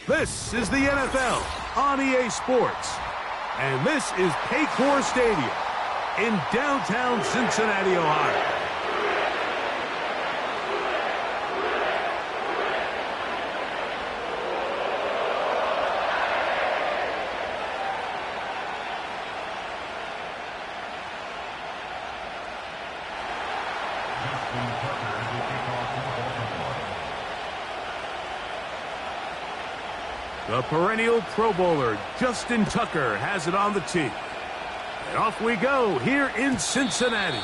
This is the NFL on EA Sports. And this is Paycor Stadium in downtown Cincinnati, Ohio. The perennial Pro Bowler, Justin Tucker, has it on the tee. And off we go here in Cincinnati.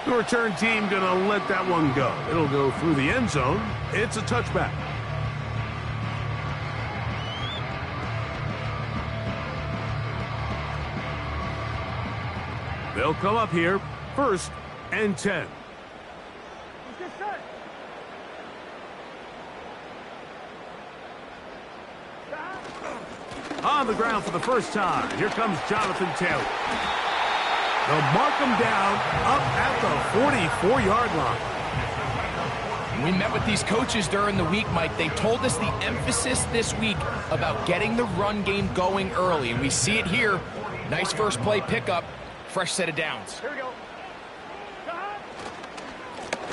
The return team going to let that one go. It'll go through the end zone. It's a touchback. They'll come up here, 1st and 10. On the ground for the first time. Here comes Jonathan Taylor. They'll mark him down up at the 44-yard line. We met with these coaches during the week, Mike. They told us the emphasis this week about getting the run game going early, and we see it here. Nice first play pickup, fresh set of downs. Here we go.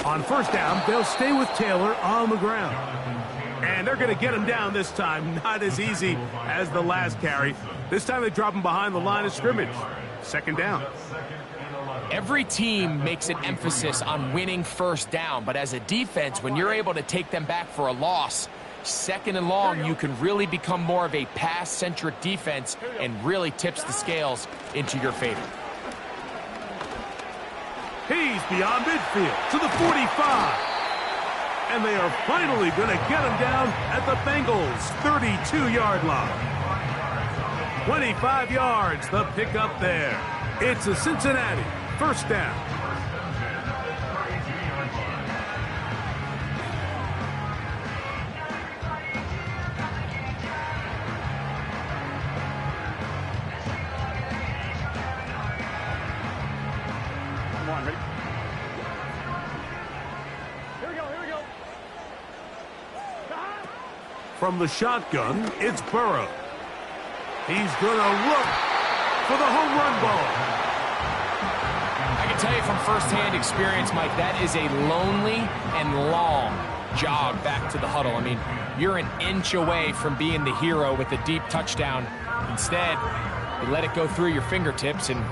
On first down, they'll stay with Taylor on the ground. And they're going to get him down this time. Not as easy as the last carry. This time they drop him behind the line of scrimmage. 2nd down. Every team makes an emphasis on winning first down, but as a defense, when you're able to take them back for a loss, 2nd and long, you can really become more of a pass-centric defense and really tips the scales into your favor. He's beyond midfield to the 45. And they are finally going to get him down at the Bengals' 32-yard line. 25 yards, the pickup there. It's a Cincinnati 1st down. Come on, ready? From the shotgun, it's Burrow. He's going to look for the home run ball. I can tell you from firsthand experience, Mike, that is a lonely and long jog back to the huddle. I mean, you're an inch away from being the hero with a deep touchdown. Instead, you let it go through your fingertips, and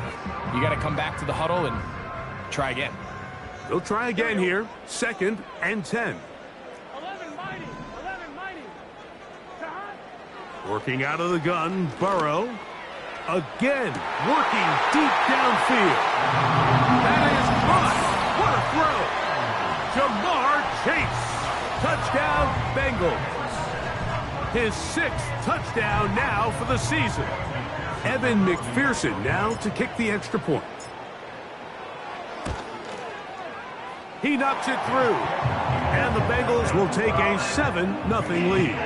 you got to come back to the huddle and try again. They'll try again here, 2nd and 10. Working out of the gun, Burrow. Again, working deep downfield. That is caught. What a throw. Jamar Chase. Touchdown, Bengals. His 6th touchdown now for the season. Evan McPherson now to kick the extra point. He knocks it through. And the Bengals will take a 7-0 lead.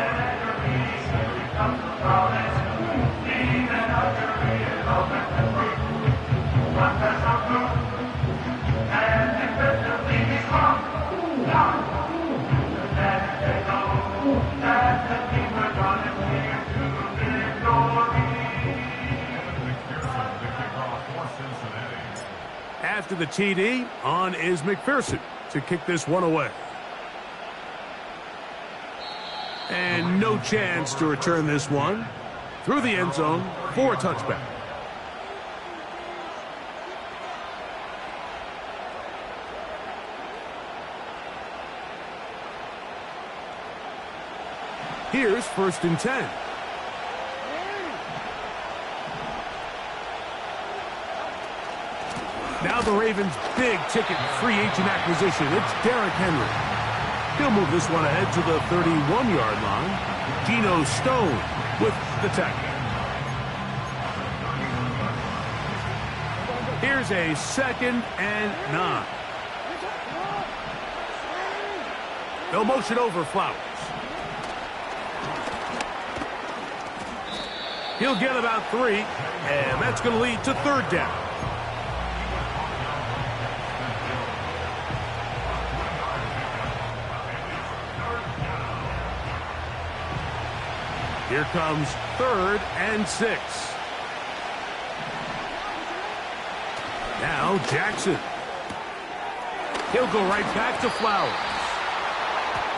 After the TD, on is McPherson to kick this one away. And no chance to return this one. Through the end zone for a touchback. Here's 1st and 10. Now the Ravens' big-ticket free agent acquisition. It's Derrick Henry. He'll move this one ahead to the 31-yard line. Geno Stone with the tackle. Here's a 2nd and 9. They'll motion over Flowers. He'll get about 3, and that's going to lead to 3rd down. Here comes 3rd and 6. Now Jackson. He'll go right back to Flowers.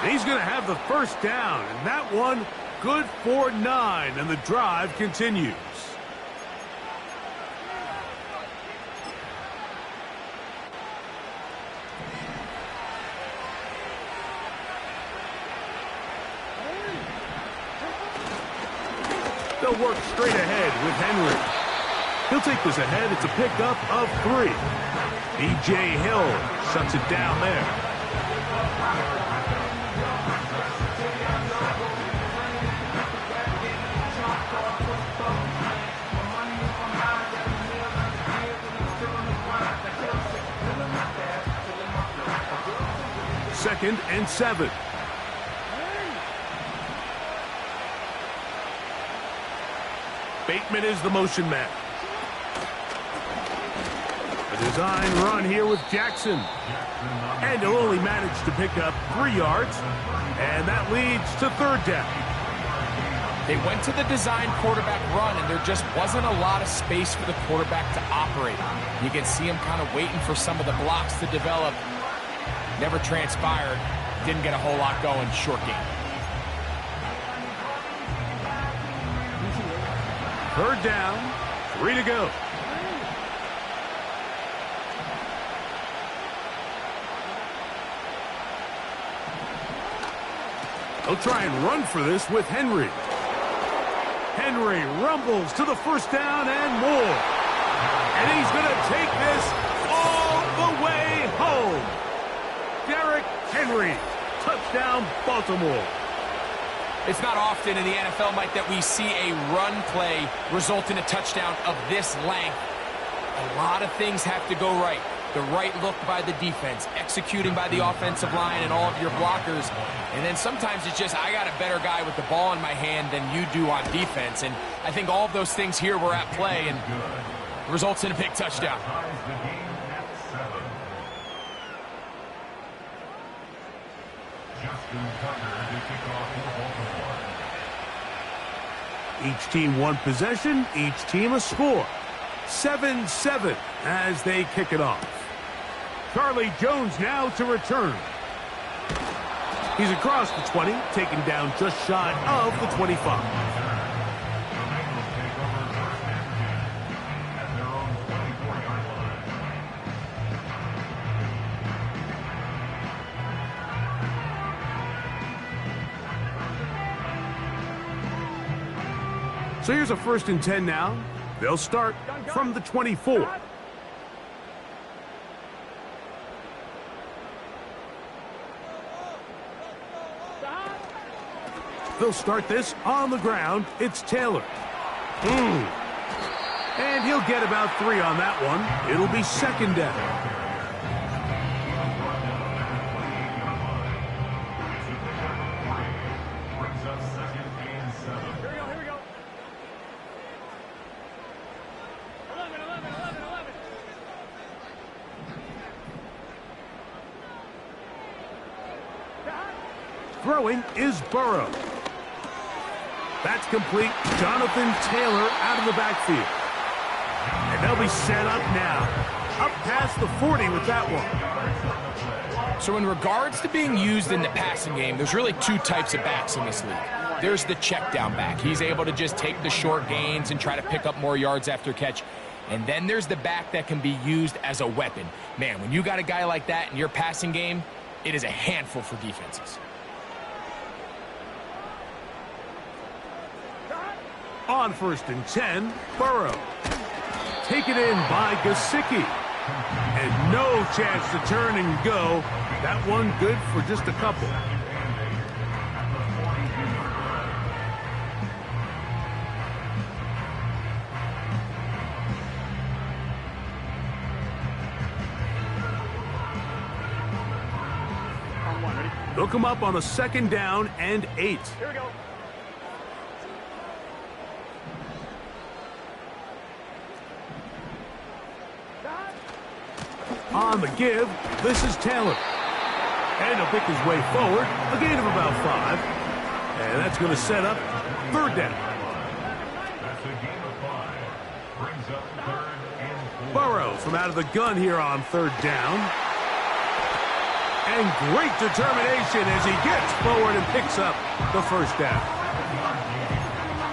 He's going to have the first down, and that one good for 9, and the drive continues. They'll work straight ahead with Henry. He'll take this ahead. It's a pickup of 3. B.J. Hill shuts it down there. Second and 7. Bateman is the motion man. A design run here with Jackson. And he'll only manage to pick up 3 yards. And that leads to 3rd down. They went to the design quarterback run, and there just wasn't a lot of space for the quarterback to operate. You can see him kind of waiting for some of the blocks to develop. Never transpired. Didn't get a whole lot going. Short game. 3rd down. 3 to go. They'll try and run for this with Henry. Henry rumbles to the first down and more. And he's going to take this all the way home. Derrick Henry, touchdown Baltimore. It's not often in the NFL, Mike, that we see a run play result in a touchdown of this length. A lot of things have to go right. The right look by the defense, executing by the offensive line and all of your blockers. And then sometimes it's just, I got a better guy with the ball in my hand than you do on defense. And I think all of those things here were at play and results in a big touchdown. Each team one possession, each team a score. 7-7 as they kick it off. Charlie Jones now to return. He's across the 20, taken down just shy of the 25. So here's a 1st and 10 now. They'll start from the 24. They'll start this on the ground. It's Taylor. And he'll get about 3 on that one. It'll be 2nd down. Throwing is Burrow. That's complete. Jonathan Taylor out of the backfield. And they'll be set up now. Up past the 40 with that one. So in regards to being used in the passing game, there's really 2 types of backs in this league. There's the check down back. He's able to just take the short gains and try to pick up more yards after catch. And then there's the back that can be used as a weapon. Man, when you got a guy like that in your passing game, it is a handful for defenses. On 1st and 10, Burrow. Taken in by Gesicki. And no chance to turn and go. That one good for just a couple. They'll come up on a 2nd down and 8. Here we go. On the give, this is Taylor. And he'll pick his way forward, a gain of about 5. And that's going to set up third down. Burrow from out of the gun here on third down. And great determination as he gets forward and picks up the first down.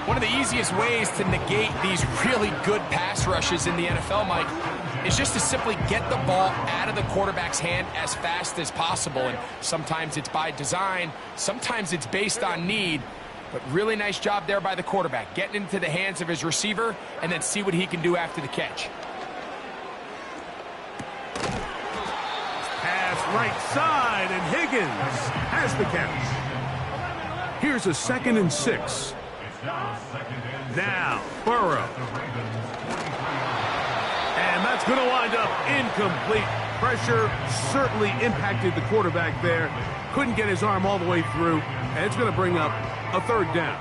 One of the easiest ways to negate these really good pass rushes in the NFL, Mike, is just to simply get the ball out of the quarterback's hand as fast as possible. And sometimes it's by design, sometimes it's based on need. But really nice job there by the quarterback, getting into the hands of his receiver and then see what he can do after the catch. Pass right side, and Higgins has the catch. Here's a 2nd and 6. Now, Burrow. And that's going to wind up incomplete. Pressure certainly impacted the quarterback there. Couldn't get his arm all the way through. And it's going to bring up a third down.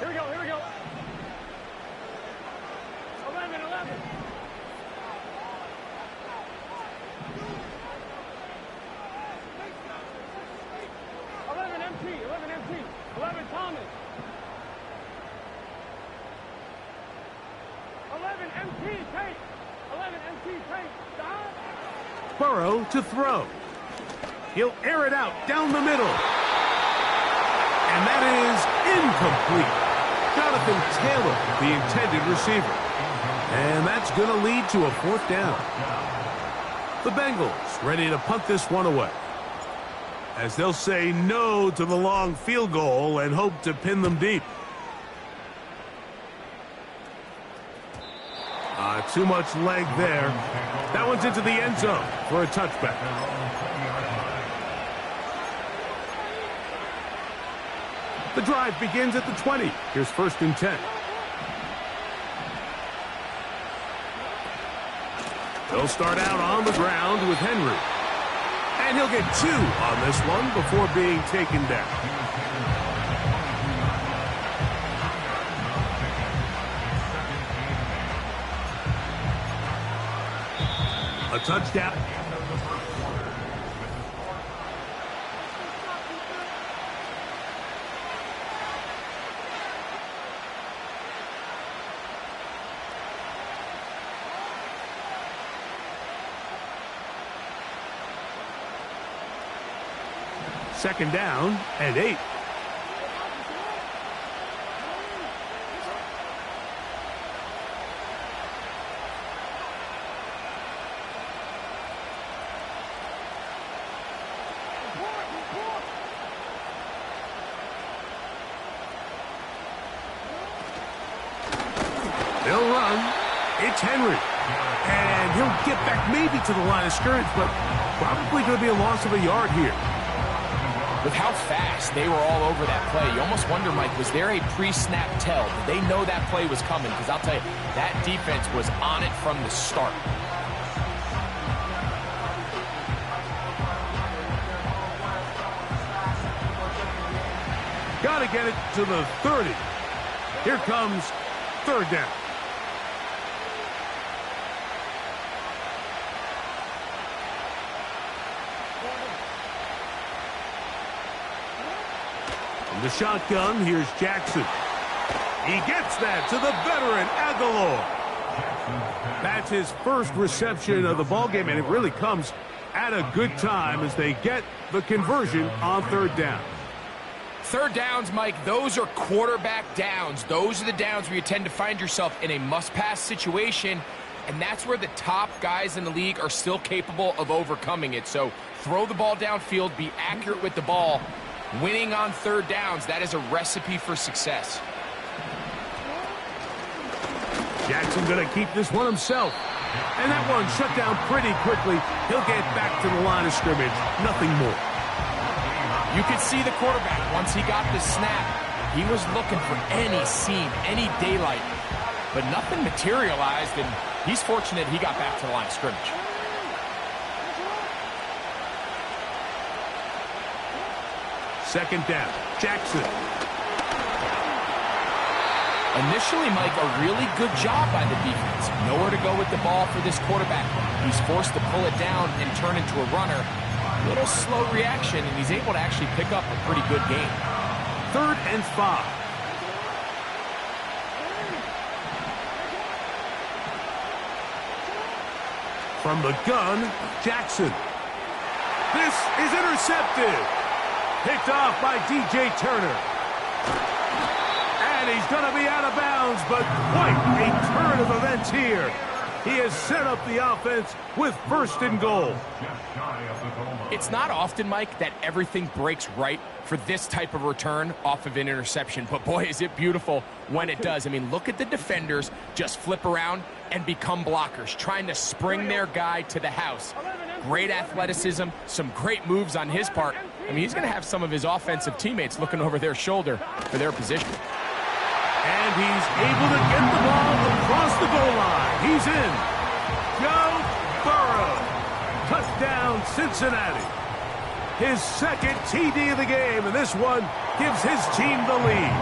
Here we go, here we go. 11. 11 empty. 11 Thomas. 11 empty, take. 11 empty, take. Stop. Burrow to throw. He'll air it out down the middle. And that is incomplete. Jonathan Taylor, the intended receiver. And that's going to lead to a fourth down. The Bengals ready to punt this one away, as they'll say no to the long field goal and hope to pin them deep. Too much leg there. That one's into the end zone for a touchback. The drive begins at the 20. Here's 1st and 10. They'll start out on the ground with Henry. And he'll get 2 on this one before being taken down. A touchdown. Second down and 8. They'll run. It's Henry. And he'll get back maybe to the line of scrimmage, but probably going to be a loss of a yard here. With how fast they were all over that play, you almost wonder, Mike, was there a pre-snap tell? Did they know that play was coming? Because I'll tell you, that defense was on it from the start. Got to get it to the 30. Here comes third down. From the shotgun, here's Jackson. He gets that to the veteran Aguilar. That's his first reception of the ballgame, and it really comes at a good time as they get the conversion on third down. Third downs, Mike, those are quarterback downs. Those are the downs where you tend to find yourself in a must-pass situation, and that's where the top guys in the league are still capable of overcoming it. So throw the ball downfield, be accurate with the ball. Winning on third downs, that is a recipe for success. Jackson going to keep this one himself. And that one shut down pretty quickly. He'll get back to the line of scrimmage. Nothing more. You could see the quarterback, once he got the snap, he was looking for any seam, any daylight. But nothing materialized, and he's fortunate he got back to the line of scrimmage. Second down, Jackson. Initially, Mike, a really good job by the defense. Nowhere to go with the ball for this quarterback. He's forced to pull it down and turn into a runner. A little little slow reaction, and he's able to actually pick up a pretty good game. 3rd and 5. From the gun, Jackson. This is intercepted. Picked off by DJ Turner. And he's going to be out of bounds, but quite a turn of events here. He has set up the offense with 1st and goal. It's not often, Mike, that everything breaks right for this type of return off of an interception. But, boy, is it beautiful when it does. I mean, look at the defenders just flip around and become blockers, trying to spring their guy to the house. Great athleticism, some great moves on his part. I mean, he's going to have some of his offensive teammates looking over their shoulder for their position. And he's able to get the ball across the goal line. He's in. Joe Burrow. Touchdown, Cincinnati. His 2nd TD of the game, and this one gives his team the lead.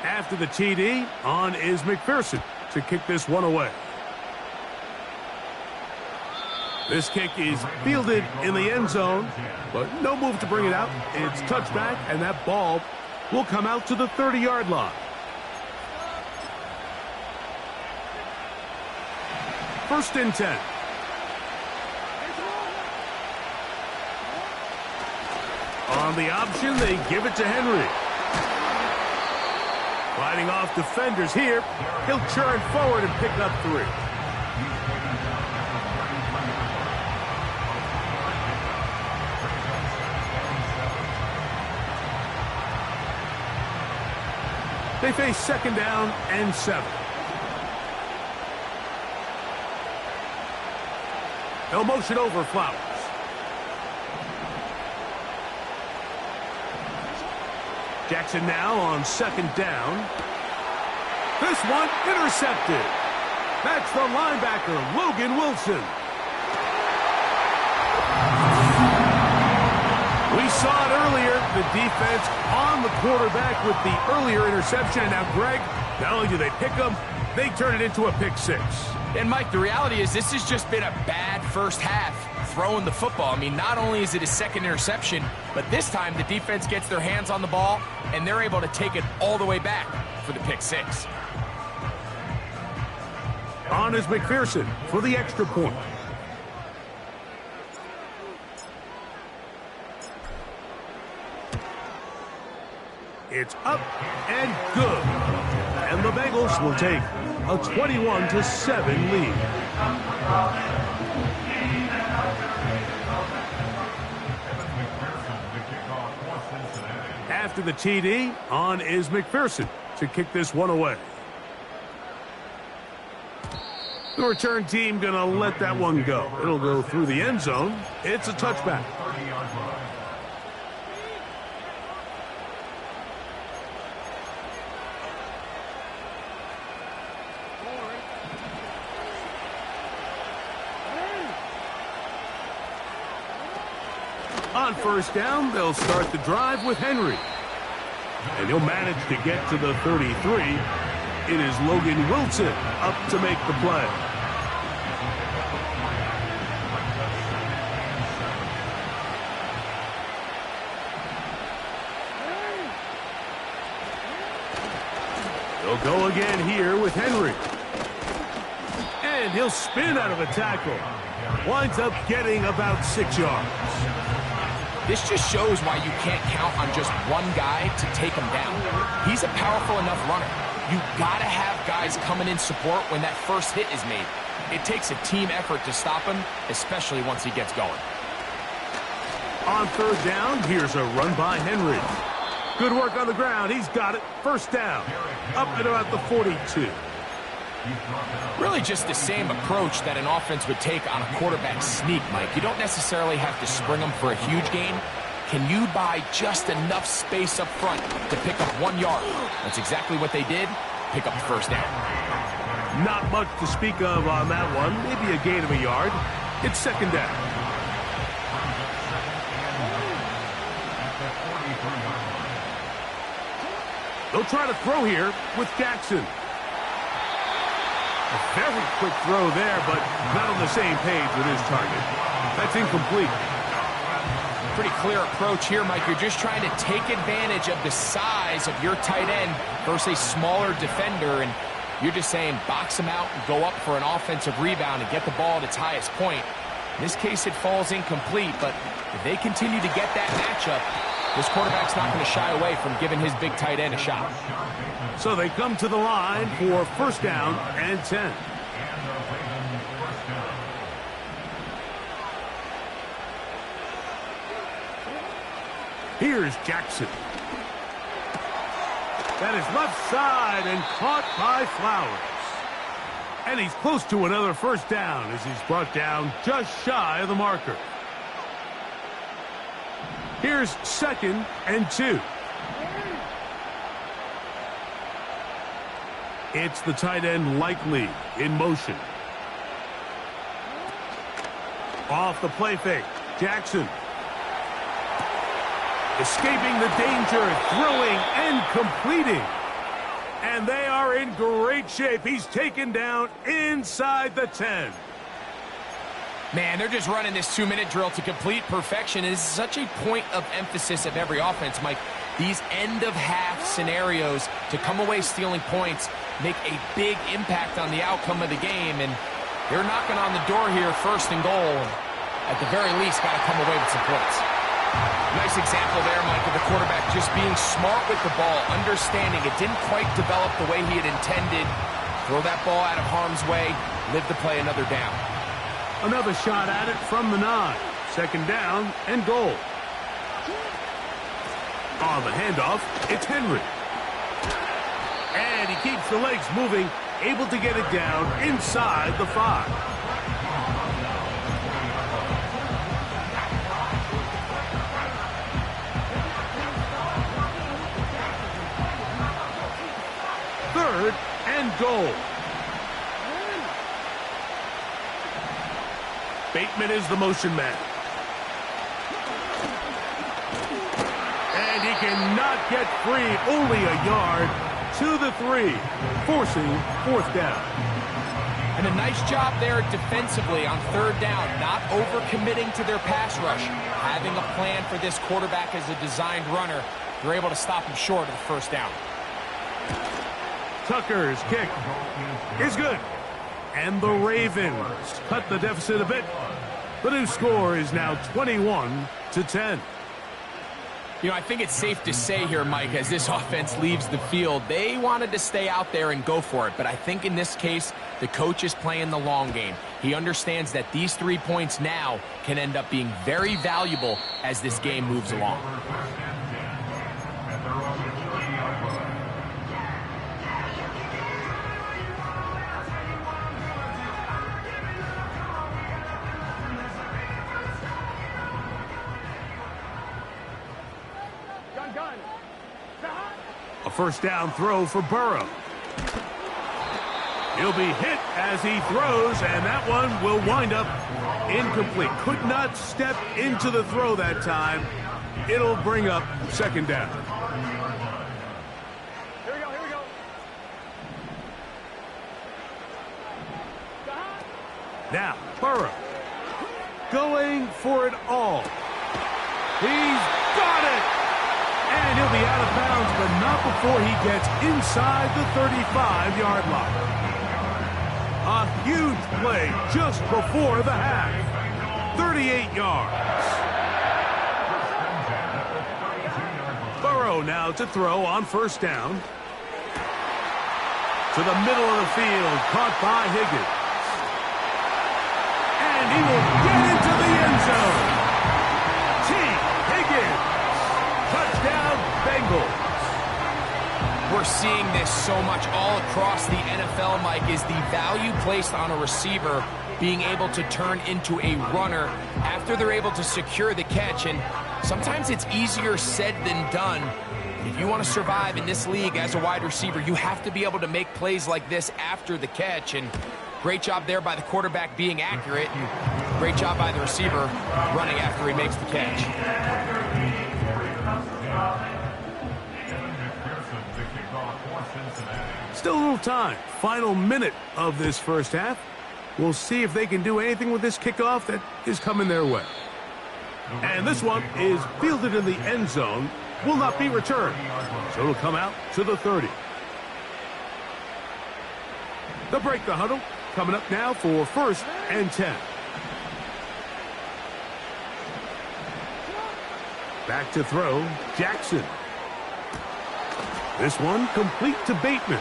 After the TD, on is McPherson to kick this one away. This kick is fielded in the end zone, but no move to bring it out. It's touchback, and that ball will come out to the 30-yard line. 1st and 10. On the option, they give it to Henry. Fighting off defenders here. He'll churn forward and pick up 3. They face 2nd down and 7. They'll motion over Flowers. Jackson now on 2nd down. This one intercepted. That's the linebacker, Logan Wilson. We saw it earlier, the defense on the quarterback with the earlier interception. And now, Greg, not only do they pick him, they turn it into a pick 6. And, Mike, the reality is this has just been a bad first half throwing the football. I mean, not only is it his 2nd interception, but this time the defense gets their hands on the ball, and they're able to take it all the way back for the pick 6. On is McPherson for the extra point. It's up and good. And the Bengals will take a 21-7 lead. After the TD, on is McPherson to kick this one away. The return team going to let that one go. It'll go through the end zone. It's a touchback. On 1st down, they'll start the drive with Henry. And he'll manage to get to the 33. It is Logan Wilson up to make the play. They'll go again here with Henry. And he'll spin out of a tackle. Winds up getting about 6 yards. This just shows why you can't count on just one guy to take him down. He's a powerful enough runner. You gotta have guys coming in support when that first hit is made. It takes a team effort to stop him, especially once he gets going. On 3rd down, here's a run by Henry. Good work on the ground. He's got it. 1st down. Up at about the 42. Really just the same approach that an offense would take on a quarterback sneak, Mike. You don't necessarily have to spring them for a huge gain. Can you buy just enough space up front to pick up 1 yard? That's exactly what they did. Pick up the 1st down. Not much to speak of on that one. Maybe a gain of a yard. It's second down. They'll try to throw here with Jackson. A very quick throw there, but not on the same page with his target. That's incomplete. Pretty clear approach here, Mike. You're just trying to take advantage of the size of your tight end versus a smaller defender, and you're just saying box him out and go up for an offensive rebound and get the ball at its highest point. In this case, it falls incomplete, but if they continue to get that matchup, this quarterback's not going to shy away from giving his big tight end a shot. So they come to the line for first down and 10. Here's Jackson. That is left side and caught by Flowers. And he's close to another first down as he's brought down just shy of the marker. Here's second and 2. It's the tight end Likely in motion. Off the play fake. Jackson. Escaping the danger, throwing and completing. And they are in great shape. He's taken down inside the 10. Man, they're just running this 2-minute drill to complete perfection. It is such a point of emphasis of every offense, Mike. These end-of-half scenarios to come away stealing points make a big impact on the outcome of the game. And they're knocking on the door here, first and goal. At the very least, got to come away with some points. Nice example there, Mike, of the quarterback just being smart with the ball, understanding it didn't quite develop the way he had intended. Throw that ball out of harm's way, live to play another down. Another shot at it from the 9. Second down and goal. On the handoff, it's Henry. And he keeps the legs moving, able to get it down inside the 5. Third and goal. Bateman is the motion man. And he cannot get free. Only a yard to the 3, forcing fourth down. And a nice job there defensively on third down, not overcommitting to their pass rush. Having a plan for this quarterback as a designed runner, they're able to stop him short of the first down. Tucker's kick is good. And the Ravens cut the deficit a bit. The new score is now 21-10. You know, I think it's safe to say here, Mike, as this offense leaves the field, they wanted to stay out there and go for it. But I think in this case, the coach is playing the long game. He understands that these 3 points now can end up being very valuable as this game moves along. A first down throw for Burrow. He'll be hit as he throws, and that one will wind up incomplete. Could not step into the throw that time. It'll bring up second down. Here we go, here we go. Now, Burrow going for it all. He's got it! And he'll be out of bounds, but not before he gets inside the 35-yard line. A huge play just before the half. 38 yards. Burrow now to throw on first down. To the middle of the field, caught by Higgins. And he will get into the end zone. T. Higgins. Touchdown, Bengals. We're seeing this so much all across the NFL, Mike, is the value placed on a receiver being able to turn into a runner after they're able to secure the catch. And sometimes it's easier said than done If you want to survive in this league as a wide receiver, you have to be able to make plays like this after the catch. And great job there by the quarterback being accurate. Great job by the receiver running after he makes the catch. Still a little time. Final minute of this first half. We'll see if they can do anything with this kickoff that is coming their way. And this one is fielded in the end zone. Will not be returned. So it'll come out to the 30. They'll break the huddle. Coming up now for 1st and 10. Back to throw, Jackson. This one complete to Bateman.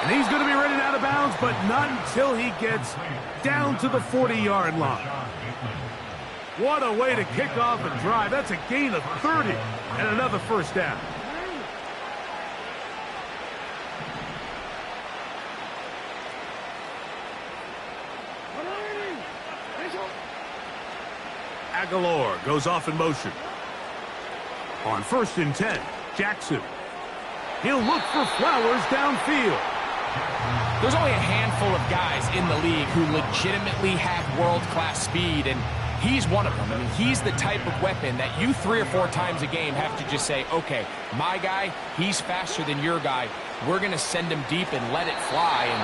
And he's going to be running out of bounds, but not until he gets down to the 40-yard line. What a way to kick off a drive. That's a gain of 30 and another first down. Aguilar goes off in motion. On 1st and 10, Jackson. He'll look for Flowers downfield. There's only a handful of guys in the league who legitimately have world-class speed, and he's one of them. I mean, he's the type of weapon that you 3 or 4 times a game have to just say, okay, my guy, he's faster than your guy. We're going to send him deep and let it fly. And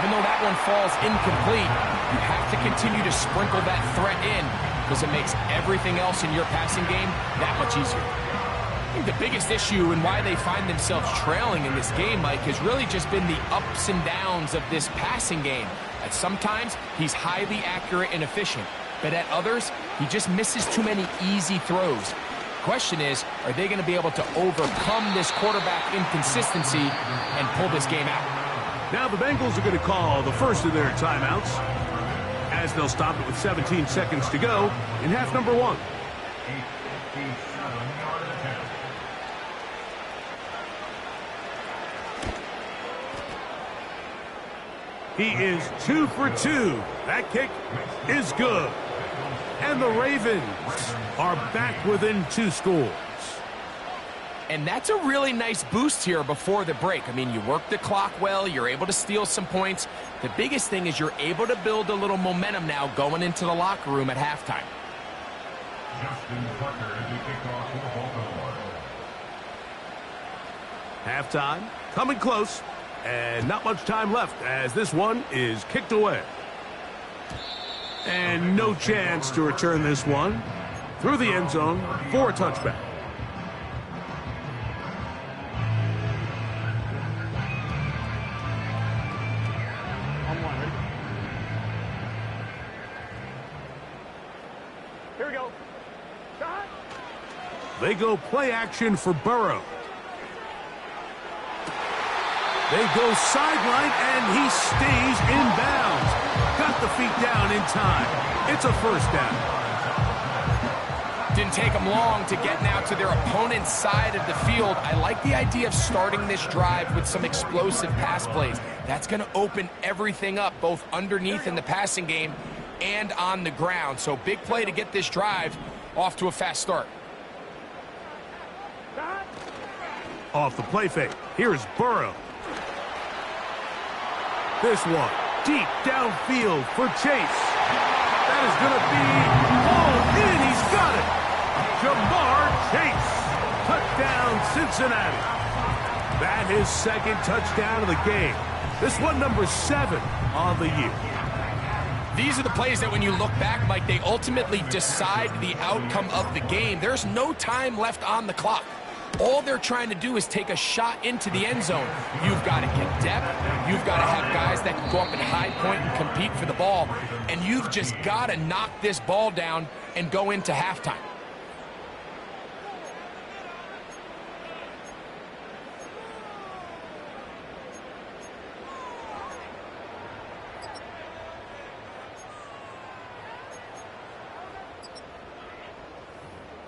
even though that one falls incomplete, you have to continue to sprinkle that threat in because it makes everything else in your passing game that much easier. I think the biggest issue and why they find themselves trailing in this game, Mike, has really just been the ups and downs of this passing game. At sometimes, he's highly accurate and efficient, but at others, he just misses too many easy throws. Question is, are they going to be able to overcome this quarterback inconsistency and pull this game out? Now the Bengals are going to call the first of their timeouts as they'll stop it with 17 seconds to go in half number 1. He is 2 for 2. That kick is good. And the Ravens are back within 2 scores. And that's a really nice boost here before the break. I mean, you work the clock well. You're able to steal some points. The biggest thing is you're able to build a little momentum now going into the locker room at halftime. Halftime coming close. And not much time left as this one is kicked away. And no chance to return this one through the end zone for a touchback. Here we go. Shot. They go play action for Burrow. They go sideline, and he stays in bounds. Got the feet down in time. It's a first down. Didn't take them long to get now to their opponent's side of the field. I like the idea of starting this drive with some explosive pass plays. That's going to open everything up, both underneath in the passing game and on the ground. So big play to get this drive off to a fast start. Off the play fake. Here's Burrow. This one, deep downfield for Chase. That is going to be all in. He's got it. Jamar Chase. Touchdown, Cincinnati. That his 2nd touchdown of the game. This one, number 7 on the year. These are the plays that when you look back, Mike, they ultimately decide the outcome of the game. There's no time left on the clock. All they're trying to do is take a shot into the end zone. You've got to get depth. You've got to have guys that can go up and high point and compete for the ball. And you've just got to knock this ball down and go into halftime.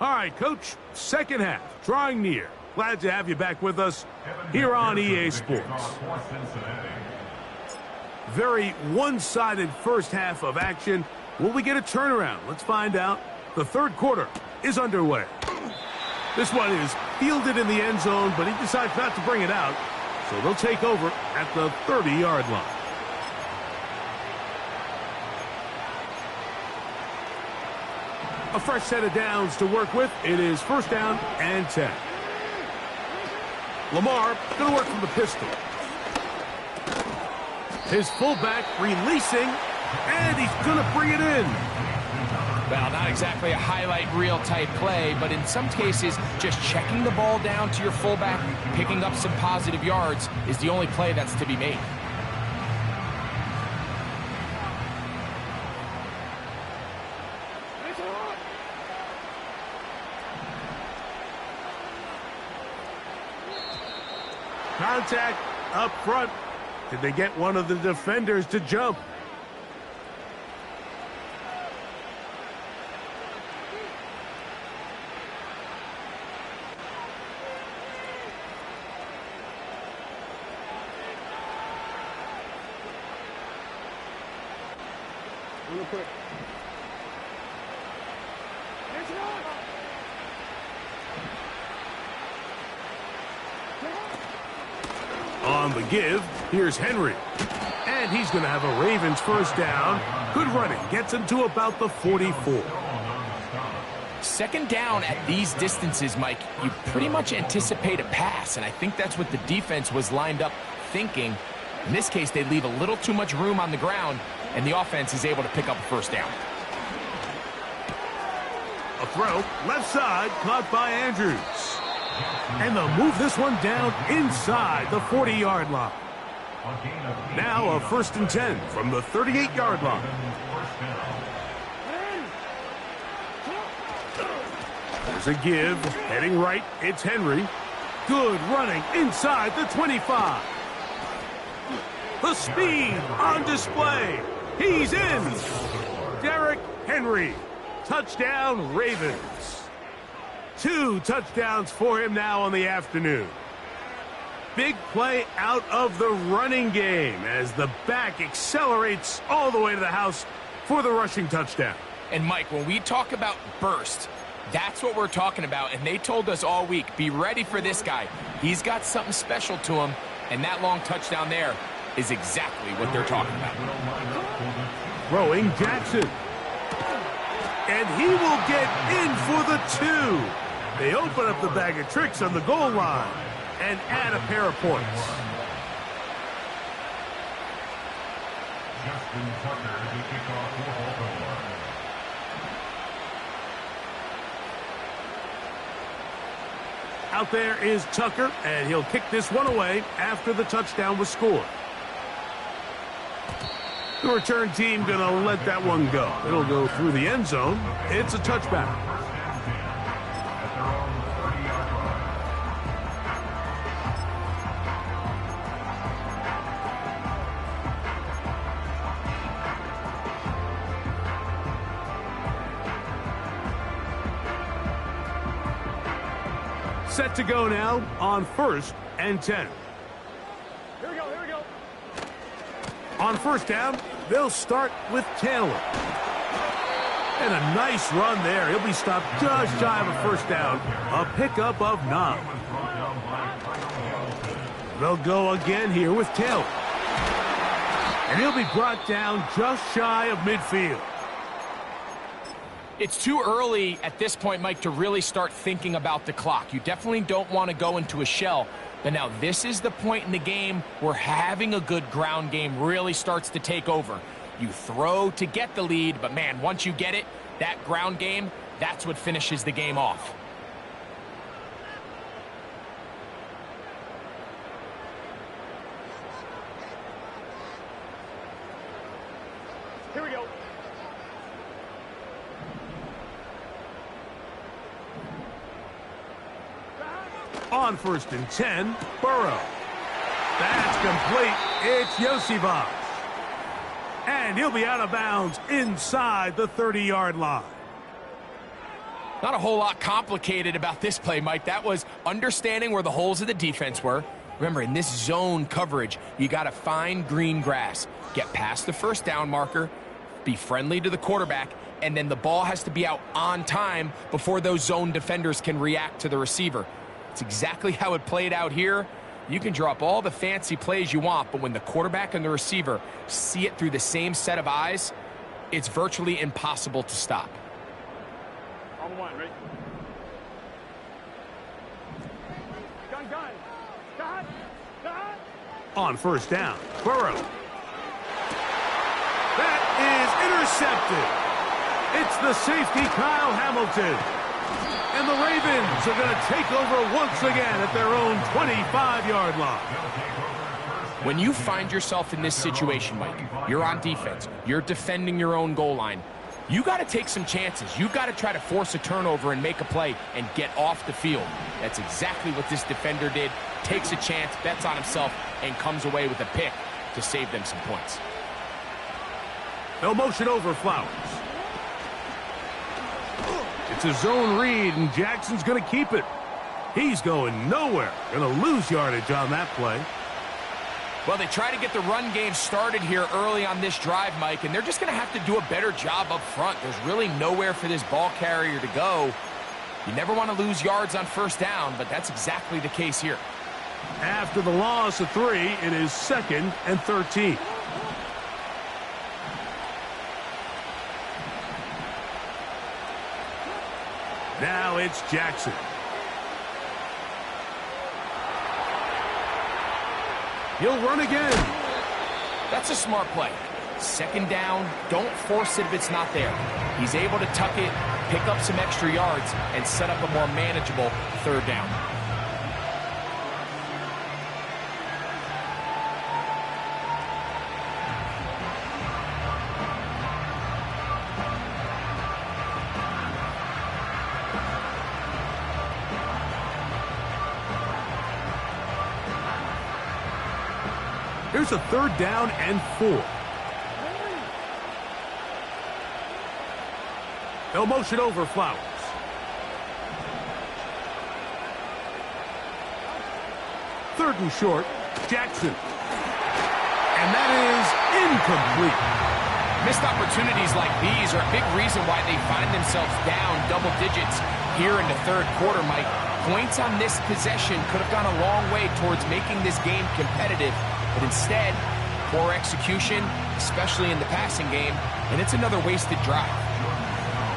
All right, Coach, second half, drawing near. Glad to have you back with us here on EA Sports. Very one-sided first half of action. Will we get a turnaround? Let's find out. The third quarter is underway. This one is fielded in the end zone, but he decides not to bring it out. So they'll take over at the 30-yard line. A fresh set of downs to work with. It is first down and 10. Lamar going to work from the pistol. His fullback releasing, and he's going to bring it in. Well, not exactly a highlight reel type play, but in some cases, just checking the ball down to your fullback, picking up some positive yards is the only play that's to be made. Contact up front. Did they get one of the defenders to jump? Real quick. On the give, here's Henry. And he's going to have a Ravens first down. Good running. Gets him to about the 44. Second down at these distances, Mike, you pretty much anticipate a pass, and I think that's what the defense was lined up thinking. In this case, they leave a little too much room on the ground, and the offense is able to pick up a first down. A throw, left side, caught by Andrews. And they'll move this one down inside the 40-yard line. Now a first and 10 from the 38-yard line. There's a give, heading right, it's Henry. Good running inside the 25. The speed on display. He's in. Derrick Henry. Touchdown, Ravens. 2 touchdowns for him now on the afternoon. Big play out of the running game as the back accelerates all the way to the house for the rushing touchdown. And, Mike, when we talk about burst, that's what we're talking about. And they told us all week, be ready for this guy. He's got something special to him, and that long touchdown there is exactly what they're talking about. Throwing Jackson. And he will get in for the 2. They open up the bag of tricks on the goal line and add a pair of points. Out there is Tucker, and he'll kick this one away after the touchdown was scored. The return team going to let that one go. It'll go through the end zone. It's a touchback. Set to go now on first and 10. Here we go, here we go. On first down, they'll start with Taylor. And a nice run there. He'll be stopped just shy of a first down. A pickup of 9. They'll go again here with Taylor. And he'll be brought down just shy of midfield. It's too early at this point, Mike, to really start thinking about the clock. You definitely don't want to go into a shell. But now this is the point in the game where having a good ground game really starts to take over. You throw to get the lead, but man, once you get it, that ground game, that's what finishes the game off. Here we go. On first and 10, Burrow. That's complete. It's Yosivas. And he'll be out of bounds inside the 30-yard line. Not a whole lot complicated about this play, Mike. That was understanding where the holes of the defense were. Remember, in this zone coverage, you got to find green grass. Get past the first down marker, be friendly to the quarterback, and then the ball has to be out on time before those zone defenders can react to the receiver. It's exactly how it played out here. You can draw up all the fancy plays you want, but when the quarterback and the receiver see it through the same set of eyes, it's virtually impossible to stop. On one, ready? Gun. Gun. On first down, Burrow. That is intercepted. It's the safety, Kyle Hamilton. And the Ravens are going to take over once again at their own 25-yard line. When you find yourself in this situation, Mike, you're on defense, you're defending your own goal line, you got to take some chances. You got to try to force a turnover and make a play and get off the field. That's exactly what this defender did. Takes a chance, bets on himself, and comes away with a pick to save them some points. They'll motion over Flowers. It's a zone read, and Jackson's going to keep it. He's going nowhere. Going to lose yardage on that play. Well, they try to get the run game started here early on this drive, Mike, and they're just going to have to do a better job up front. There's really nowhere for this ball carrier to go. You never want to lose yards on first down, but that's exactly the case here. After the loss of 3, it is 2nd and 13. Now it's Jackson. He'll run again. That's a smart play. 2nd down, don't force it if it's not there. He's able to tuck it, pick up some extra yards, and set up a more manageable 3rd down. Here's a 3rd down and 4. They'll motion over Flowers. Third and short, Jackson. And that is incomplete. Missed opportunities like these are a big reason why they find themselves down double digits here in the 3rd quarter, Mike. Points on this possession could have gone a long way towards making this game competitive. But instead, poor execution, especially in the passing game, and it's another wasted drive.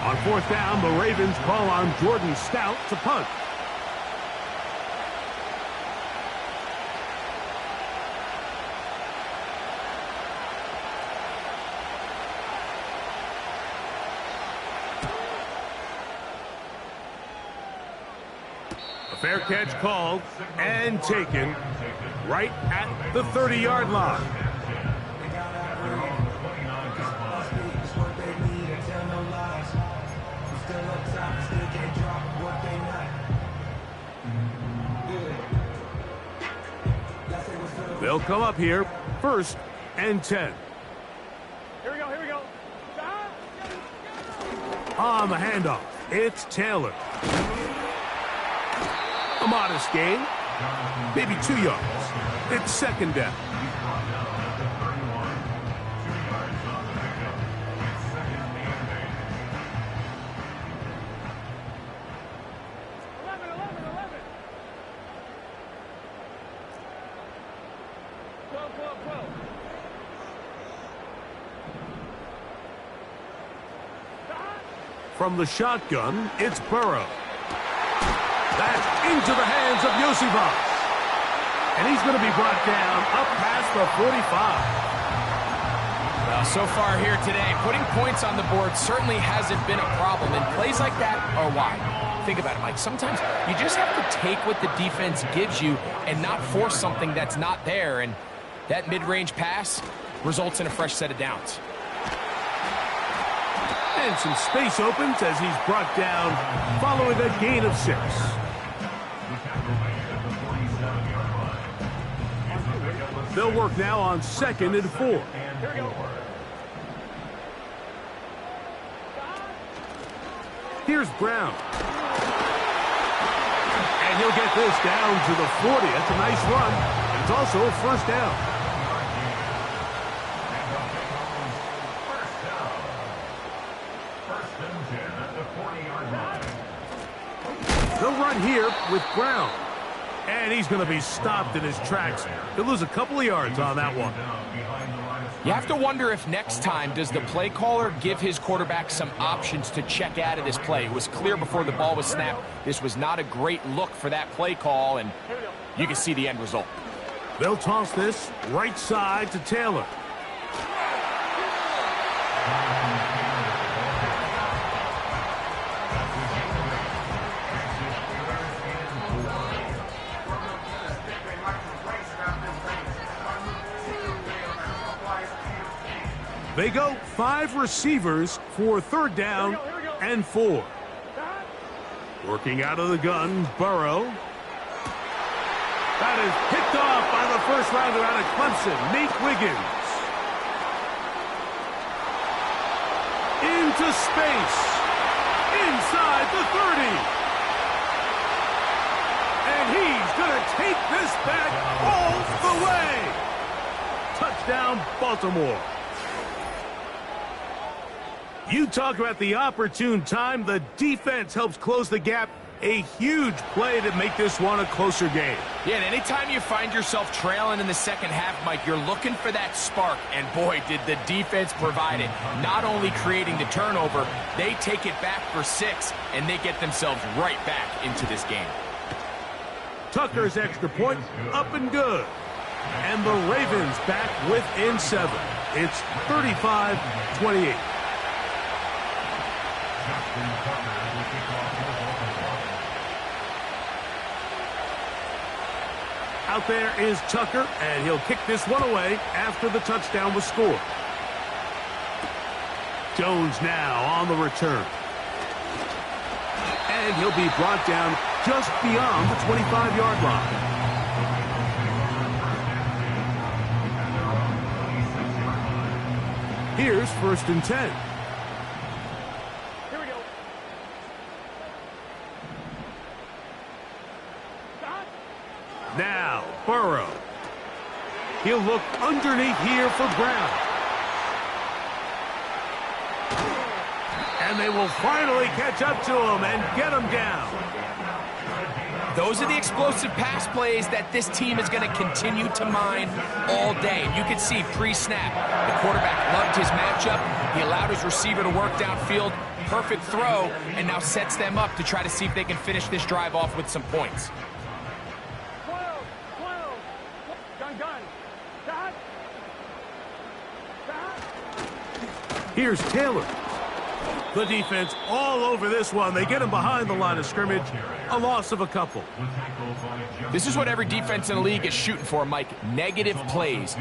On 4th down, the Ravens call on Jordan Stout to punt. A fair catch called and taken right at the 30-yard line. They'll come up here, 1st and 10. Here we go. On the handoff, it's Taylor. A modest gain, maybe 2 yards. It's 2nd down. From the shotgun, it's Burrow. That's into the hands of Yosivas. And he's going to be brought down up past the 45. Well, so far here today, putting points on the board certainly hasn't been a problem. And plays like that are why. Think about it, Mike. Sometimes you just have to take what the defense gives you and not force something that's not there. And that mid-range pass results in a fresh set of downs. And some space opens as he's brought down following a gain of 6. They'll work now on 2nd and 4. Here's Brown. And he'll get this down to the 40. That's a nice run. And it's also a 1st down. They'll run here with Brown. And he's going to be stopped in his tracks. He'll lose a couple of yards on that one. You have to wonder if next time does the play caller give his quarterback some options to check out of this play. It was clear before the ball was snapped. This was not a great look for that play call, and you can see the end result. They'll toss this right side to Taylor. They go 5 receivers for 3rd down and 4. Working out of the gun, Burrow. That is picked off by the first rounder out of Clemson, Nate Wiggins. Into space. Inside the 30. And he's going to take this back all the way. Touchdown, Baltimore. You talk about the opportune time. The defense helps close the gap. A huge play to make this one a closer game. Yeah, and anytime you find yourself trailing in the second half, Mike, you're looking for that spark. And boy, did the defense provide it. Not only creating the turnover, they take it back for 6, and they get themselves right back into this game. Tucker's extra point up and good. And the Ravens back within 7. It's 35-28. Out there is Tucker, and he'll kick this one away after the touchdown was scored. Jones now on the return. And he'll be brought down just beyond the 25-yard line. Here's 1st and 10. Here we go. Now, Burrow. He'll look underneath here for Brown. And they will finally catch up to him and get him down. Those are the explosive pass plays that this team is going to continue to mine all day. You can see pre-snap, the quarterback loved his matchup. He allowed his receiver to work downfield. Perfect throw, and now sets them up to try to see if they can finish this drive off with some points. 12, 12. Gun. Dot. Here's Taylor. The defense all over this one. They get him behind the line of scrimmage. A loss of a couple. This is what every defense in the league is shooting for, Mike. Negative plays.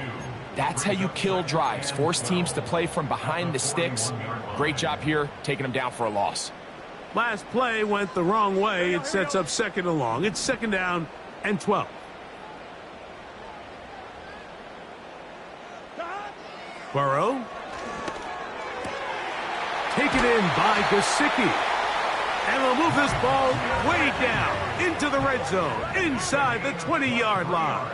That's how you kill drives. Force teams to play from behind the sticks. Great job here, taking them down for a loss. Last play went the wrong way. It sets up 2nd and long. It's 2nd down and 12. Burrow. Taken in by Gesicki. And they'll move this ball way down into the red zone, inside the 20-yard line.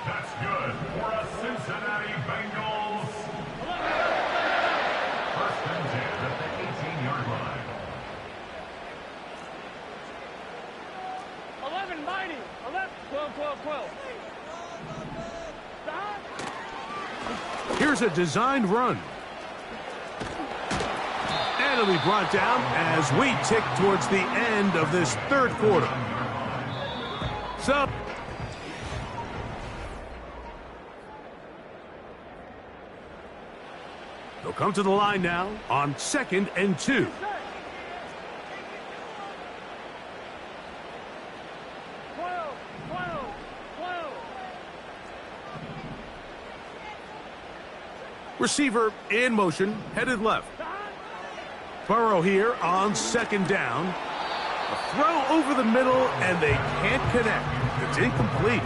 That's good for a Cincinnati Bengals. 1st and 10 at the 18-yard line. 11 mighty. 11, 12. Stop. Here's a designed run. And it'll be brought down as we tick towards the end of this 3rd quarter. So they'll come to the line now on 2nd and 2. Receiver in motion, headed left. Burrow here on 2nd down. A throw over the middle, and they can't connect. It's incomplete.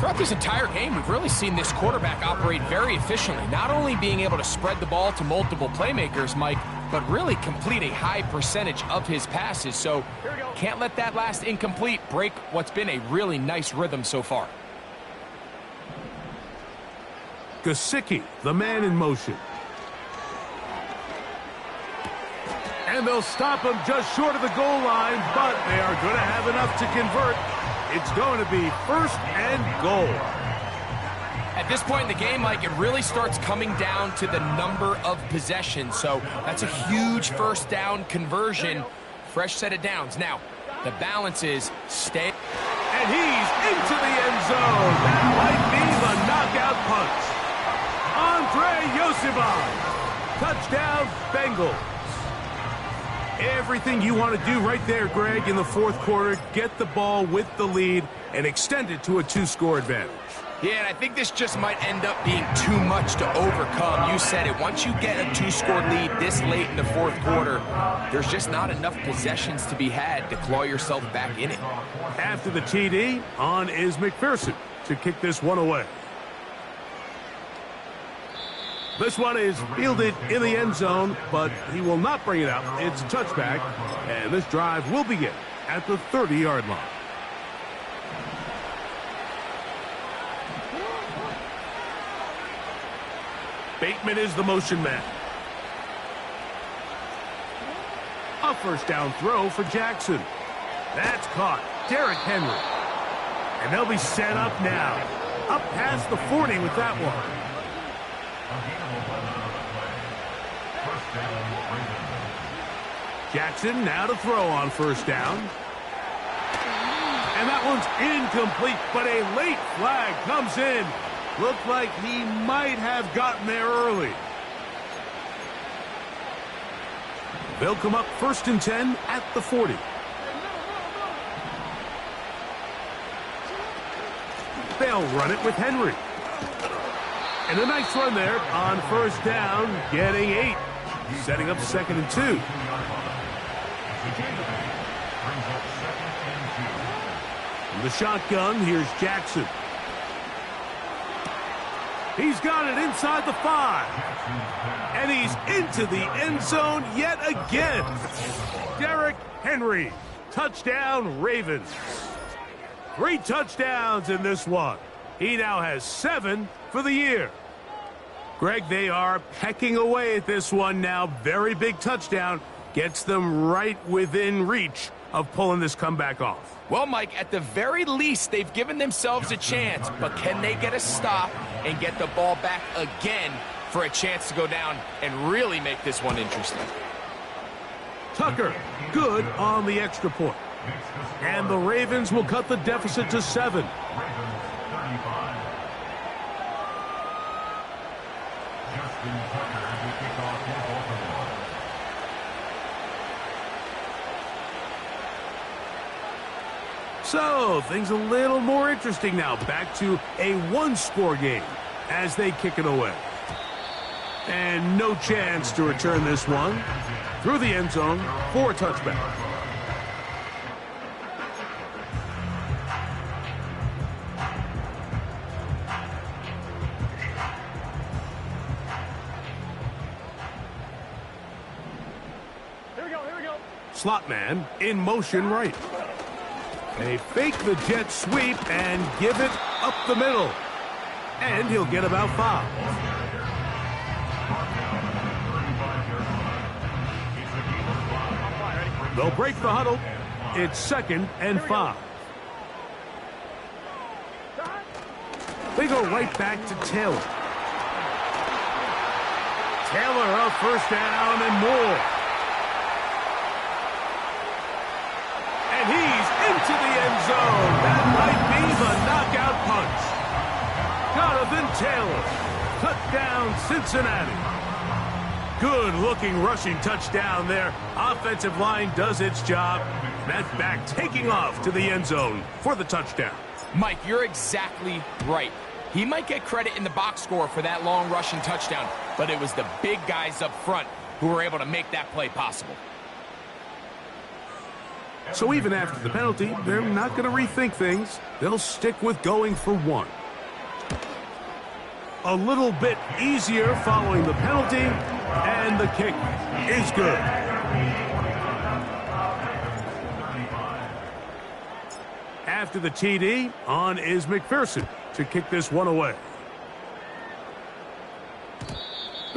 Throughout this entire game, we've really seen this quarterback operate very efficiently, not only being able to spread the ball to multiple playmakers, Mike, but really complete a high percentage of his passes. So can't let that last incomplete break what's been a really nice rhythm so far. Gesicki, the man in motion. And they'll stop him just short of the goal line, but they are going to have enough to convert. It's going to be 1st and goal. At this point in the game, Mike, it really starts coming down to the number of possessions. So that's a huge 1st down conversion. Fresh set of downs. Now, the balance is stay. And he's into the end zone. That might be the knockout punch. Andre Yosibov. Touchdown, Bengals. Everything you want to do right there, Greg, in the 4th quarter. Get the ball with the lead and extend it to a 2-score advantage. Yeah, and I think this just might end up being too much to overcome. You said it. Once you get a 2-score lead this late in the 4th quarter, there's just not enough possessions to be had to claw yourself back in it. After the TD, on is McPherson to kick this one away. This one is fielded in the end zone, but he will not bring it out. It's a touchback, and this drive will begin at the 30-yard line. Bateman is the motion man. A 1st down throw for Jackson. That's caught. Derrick Henry. And they'll be set up now. Up past the 40 with that one. Jackson now to throw on 1st down. And that one's incomplete, but a late flag comes in. Looked like he might have gotten there early. They'll come up 1st and 10 at the 40. They'll run it with Henry. And a nice run there on 1st down, getting 8. Setting up 2nd and 2. From the shotgun, here's Jackson. He's got it inside the 5. And he's into the end zone yet again. Derrick Henry. Touchdown, Ravens. 3 touchdowns in this one. He now has 7 for the year. Greg, they are pecking away at this one now. Very big touchdown. Gets them right within reach of pulling this comeback off. Well, Mike, at the very least, they've given themselves a chance. But can they get a stop and get the ball back again for a chance to go down and really make this one interesting? Tucker, good on the extra point. And the Ravens will cut the deficit to 7. So, things a little more interesting now. Back to a 1-score game as they kick it away. And no chance to return this one through the end zone for a touchback. Here we go. Slot man in motion right. They fake the jet sweep and give it up the middle. And he'll get about 5. They'll break the huddle. It's 2nd and 5. They go right back to Taylor. Taylor up 1st down and more. And he's into the end zone. That might be the knockout punch. Jonathan Taylor. Touchdown, Cincinnati. Good-looking rushing touchdown there. Offensive line does its job. That back taking off to the end zone for the touchdown. Mike, you're exactly right. He might get credit in the box score for that long rushing touchdown, but it was the big guys up front who were able to make that play possible. So even after the penalty, they're not going to rethink things. They'll stick with going for 1. A little bit easier following the penalty, and the kick is good. After the TD, on is McPherson to kick this one away.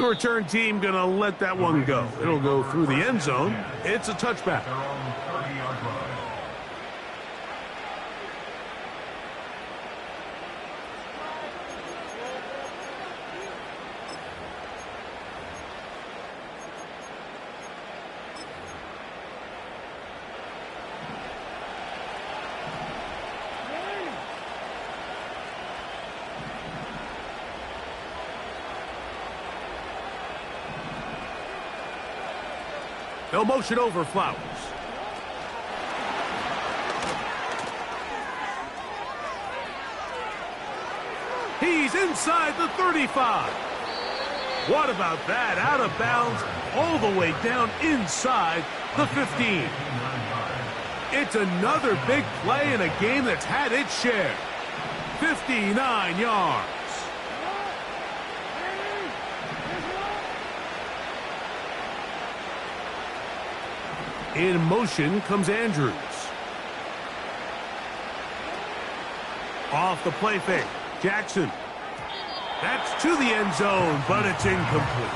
The return team going to let that one go. It'll go through the end zone. It's a touchback. Their own 30-yard line. They'll motion over Flowers. He's inside the 35. What about that? Out of bounds, all the way down inside the 15. It's another big play in a game that's had its share. 59 yards. In motion comes Andrews. Off the play fake. Jackson. That's to the end zone, but it's incomplete.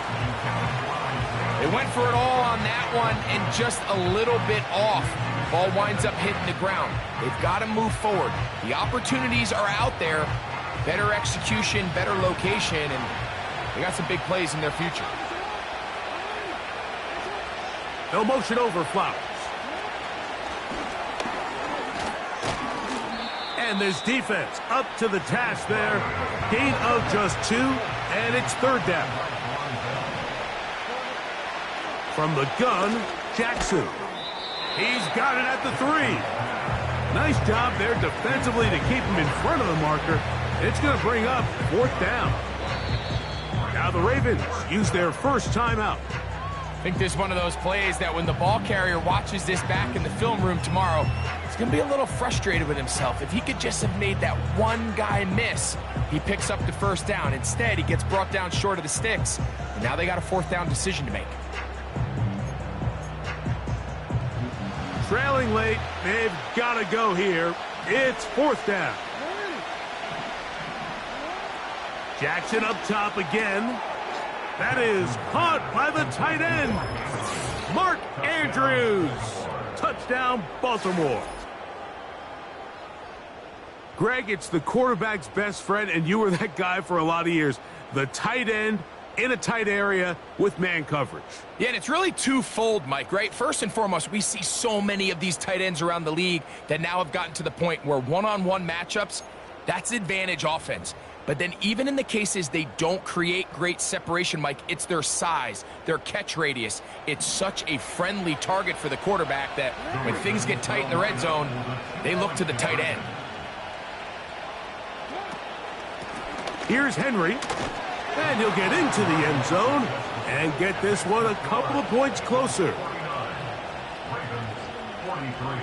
They went for it all on that one and just a little bit off. Ball winds up hitting the ground. They've got to move forward. The opportunities are out there. Better execution, better location, and they got some big plays in their future. No motion over Flowers. And this defense up to the task there. Gain of just 2, and it's third down. From the gun, Jackson. He's got it at the 3. Nice job there defensively to keep him in front of the marker. It's going to bring up fourth down. Now the Ravens use their first timeout. I think this is one of those plays that when the ball carrier watches this back in the film room tomorrow, he's going to be a little frustrated with himself. If he could just have made that one guy miss, he picks up the first down. Instead, he gets brought down short of the sticks, and now they got a fourth down decision to make. Trailing late, they've got to go here. It's fourth down. Jackson up top again. That is caught by the tight end, Mark Andrews. Touchdown, Baltimore. Greg, it's the quarterback's best friend, and you were that guy for a lot of years. The tight end in a tight area with man coverage. Yeah, and it's really twofold, Mike, right? First and foremost, we see so many of these tight ends around the league that now have gotten to the point where one-on-one matchups, that's advantage offense. But then even in the cases they don't create great separation, Mike, it's their size, their catch radius. It's such a friendly target for the quarterback that when things get tight in the red zone, they look to the tight end. Here's Henry, and he'll get into the end zone and get this one a couple of points closer. 49. Ravens 43.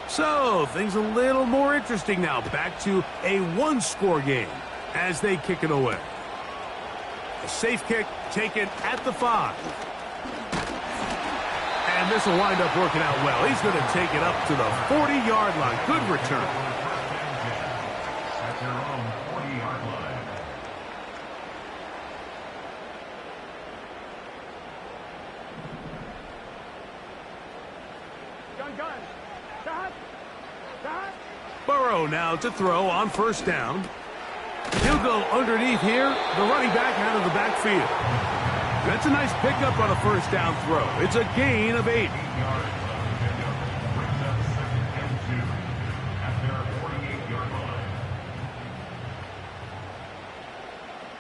So, things a little more interesting now. Back to a one-score game as they kick it away. A safe kick taken at the 5. And this will wind up working out well. He's going to take it up to the 40-yard line. Good return. At their own 40-yard line. Gun. Shot. Burrow now to throw on first down. He'll go underneath here. The running back out of the backfield. That's a nice pickup on a first down throw. It's a gain of 8.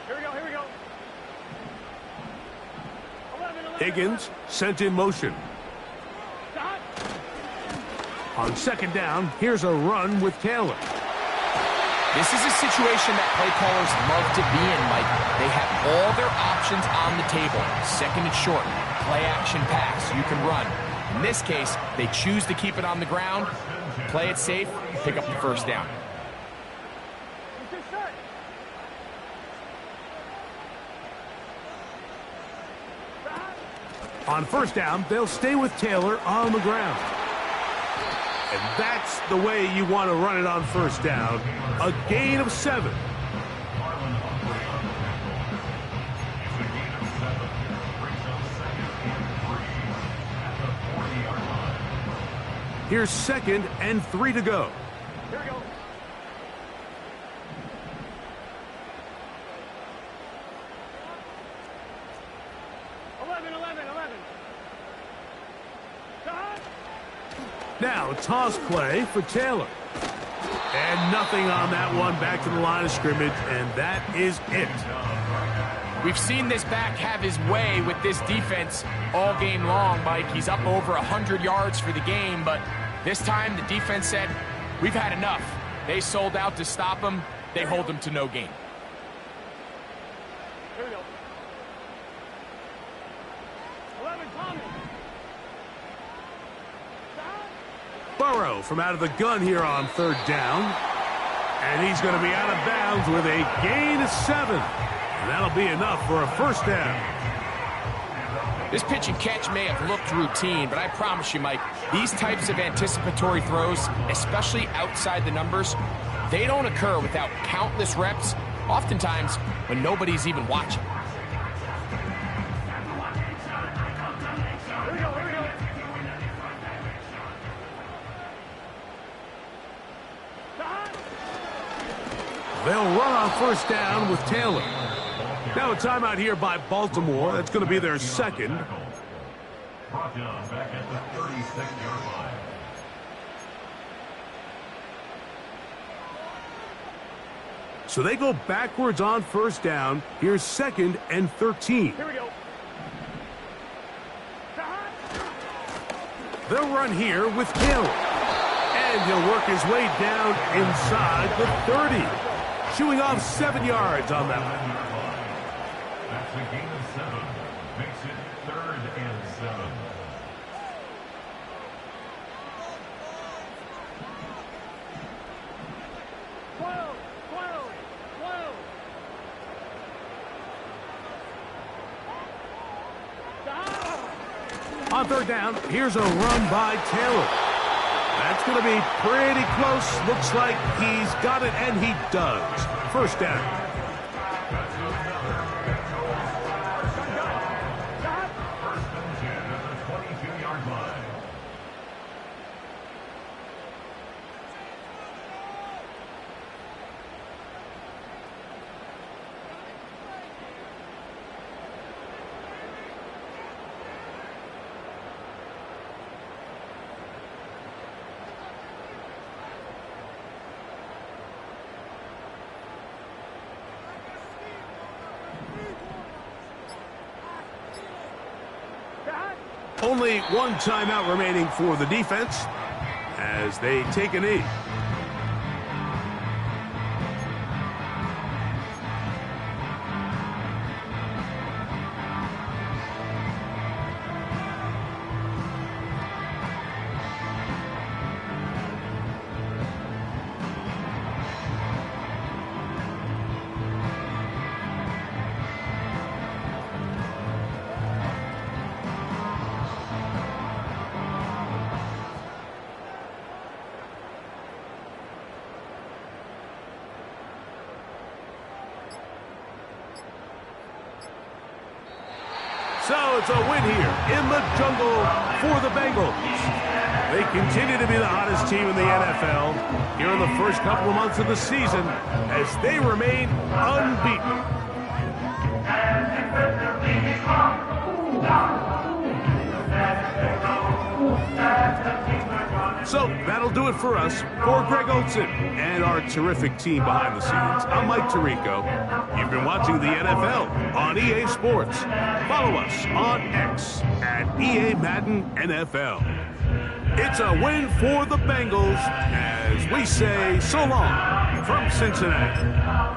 Here we go. 11. Higgins sent in motion. Shot. On second down, here's a run with Taylor. This is a situation that play callers love to be in, Mike. They have all their options on the table. Second and short, play action pass, you can run. In this case, they choose to keep it on the ground, play it safe, pick up the first down. It's set. On first down, they'll stay with Taylor on the ground. And that's the way you want to run it on first down. A gain of 7. Here's 2nd and 3 to go. Here we go. Now, toss play for Taylor. And nothing on that one. Back to the line of scrimmage, and that is it. We've seen this back have his way with this defense all game long, Mike. He's up over 100 yards for the game, but this time the defense said, we've had enough. They sold out to stop him. They hold him to no gain. Here we go. 11, Tommy. Burrow from out of the gun here on 3rd down. And he's going to be out of bounds with a gain of 7. And that'll be enough for a first down. This pitch and catch may have looked routine, but I promise you, Mike, these types of anticipatory throws, especially outside the numbers, they don't occur without countless reps, oftentimes when nobody's even watching. Here we go. They'll run on first down with Taylor. Now a timeout here by Baltimore. That's going to be their 2nd. Brought down back at the 36-yard line. So they go backwards on first down. Here's 2nd and 13. Here we go. They'll run here with Taylor. And he'll work his way down inside the 30. Chewing off 7 yards on that one. That's a gain of 7. Makes it 3rd and 7. On 3rd down, here's a run by Taylor. That's going to be pretty close. Looks like he's got it, and he does. First down. Only one timeout remaining for the defense as they take a knee. So it's a win here in the jungle for the Bengals. They continue to be the hottest team in the NFL here in the first couple of months of the season as they remain unbeaten. So that'll do it for us. For Greg Olson and our terrific team behind the scenes, I'm Mike Tirico. You've been watching the NFL on EA Sports. Follow us on X at EA Madden NFL. It's a win for the Bengals as we say so long from Cincinnati.